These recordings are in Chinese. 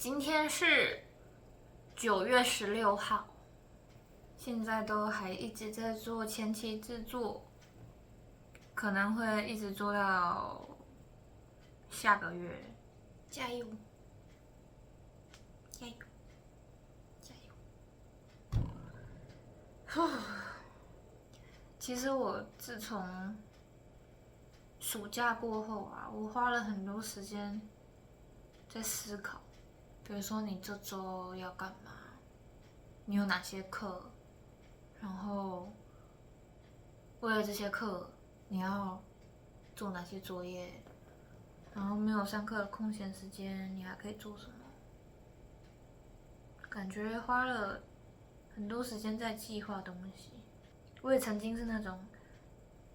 今天是9月16号，现在都还一直在做前期制作，可能会一直做到下个月。加油！加油！加油！其实我自从暑假过后啊，我花了很多时间在思考，比如说你这周要干嘛，你有哪些课，然后为了这些课你要做哪些作业，然后没有上课的空闲时间你还可以做什么？感觉花了很多时间在计划东西。我也曾经是那种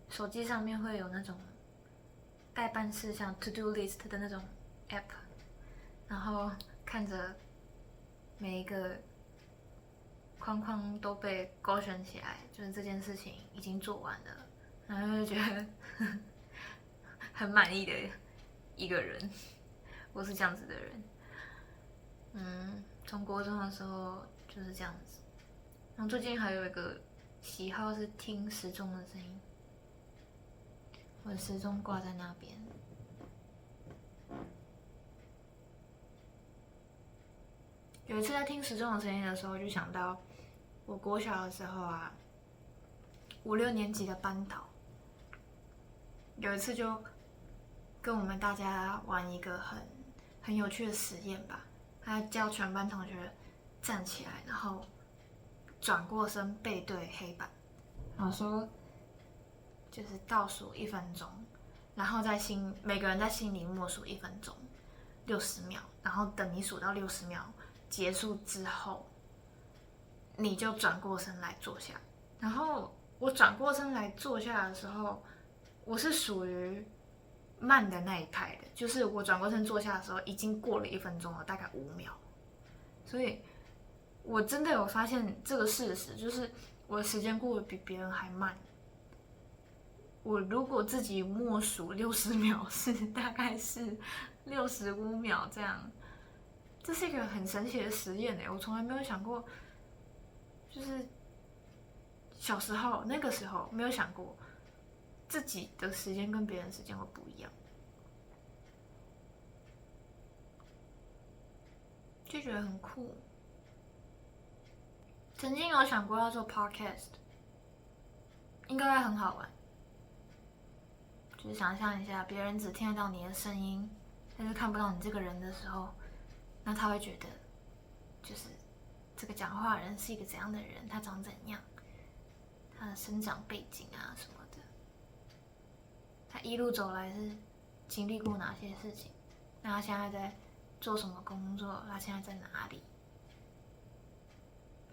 手机上面会有那种待办事项 to do list 的那种 app， 然后看着每一个框框都被勾选起来，就是这件事情已经做完了，然后就觉得很满意的一个人。我是这样子的人。从国中的时候就是这样子。然后最近还有一个喜好是听时钟的声音，我的时钟挂在那边。有一次在听时钟的声音的时候，就想到我国小的时候啊，5、6年级的班导，有一次就跟我们大家玩一个很有趣的实验吧。他叫全班同学站起来，然后转过身背对黑板，然后说就是倒数1分钟，然后每个人在心里默数1分钟，60秒，然后等你数到60秒结束之后，你就转过身来坐下。然后我转过身来坐下的时候，我是属于慢的那一派的，就是我转过身坐下的时候，已经过了1分钟了，大概5秒。所以我真的有发现这个事实，就是我的时间过得比别人还慢。我如果自己默数60秒大概是65秒这样，这是一个很神奇的实验我从来没有想过，就是小时候那个时候没有想过自己的时间跟别人时间会不一样，就觉得很酷。曾经有想过要做 podcast， 应该会很好玩。就是想象一下，别人只听得到你的声音，但是看不到你这个人的时候，那他会觉得，就是这个讲话的人是一个怎样的人，他长怎样，他的生长背景啊什么的，他一路走来是经历过哪些事情，那他现在在做什么工作，他现在在哪里？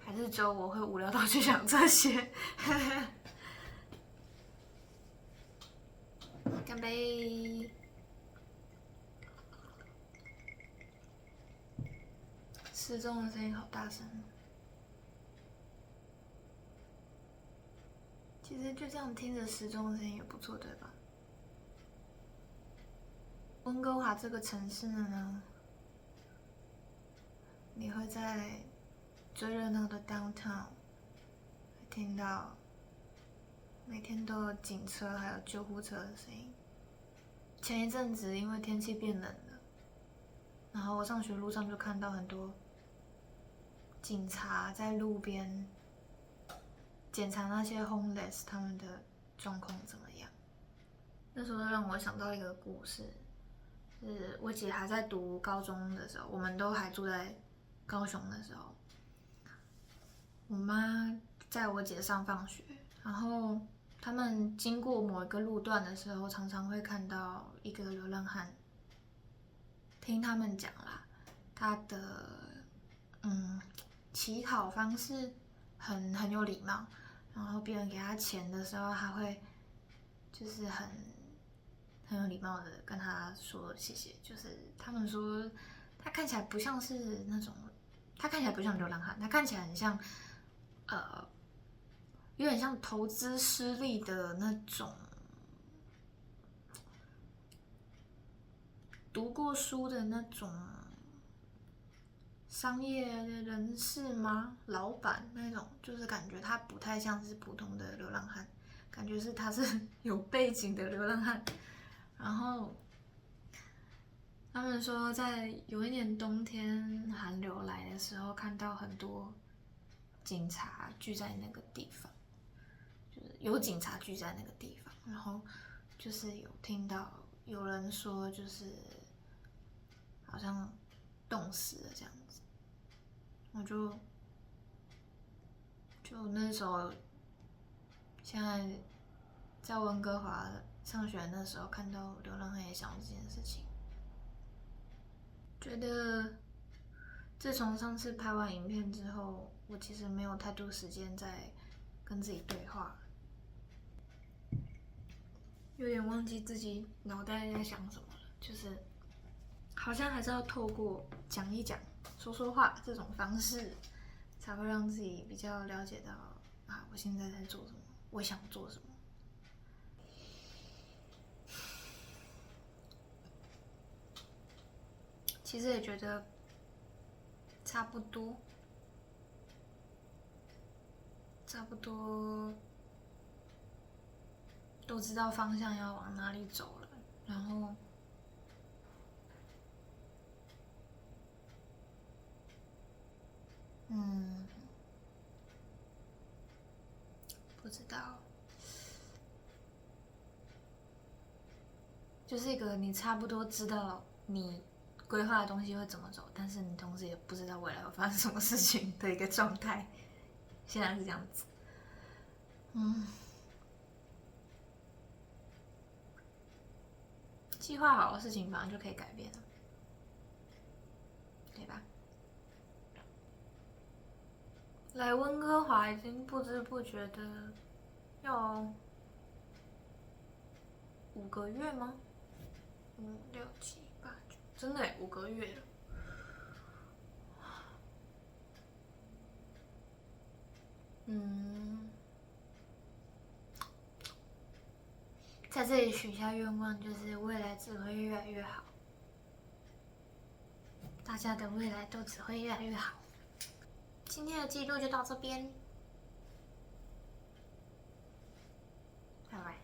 还是只有我会无聊到去想这些？干杯！时钟的声音好大声。其实就这样听着时钟的声音也不错，对吧？温哥华这个城市呢，你会在最热闹的 downtown 听到每天都有警车还有救护车的声音。前一阵子因为天气变冷了，然后我上学路上就看到很多警察在路边检查那些 homeless 他们的状况怎么样。那时候让我想到一个故事，是我姐还在读高中的时候，我们都还住在高雄的时候，我妈载我姐上放学，然后他们经过某一个路段的时候，常常会看到一个流浪汉。听他们讲啦，他的乞讨方式很有礼貌，然后别人给他钱的时候，他会就是很有礼貌的跟他说谢谢。就是他们说他看起来不像是那种，他看起来不像流浪汉，他看起来很像有点像投资失利的那种，读过书的那种商业的人士吗？老板那种，就是感觉他不太像是普通的流浪汉，感觉他是有背景的流浪汉。然后他们说，在有一年冬天寒流来的时候，看到很多警察聚在那个地方，就是有警察聚在那个地方，然后就是有听到有人说，就是好像冻死了这样子。我就那时候，现在在温哥华上学那时候，看到流浪汉也想到这件事情，觉得自从上次拍完影片之后，我其实没有太多时间在跟自己对话，有点忘记自己脑袋在想什么了，就是好像还是要透过讲一讲、说说话这种方式，才会让自己比较了解到啊，我现在在做什么，我想做什么。其实也觉得差不多，都知道方向要往哪里走了，然后，不知道，就是一个你差不多知道你规划的东西会怎么走，但是你同时也不知道未来会发生什么事情的一个状态。现在是这样子，计划好的事情反正就可以改变了，对吧？来温哥华已经不知不觉的要5个月吗？6、7、8、9，真的5个月了。在这里许下愿望，就是未来只会越来越好，大家的未来都只会越来越好。今天的记录就到这边，拜拜。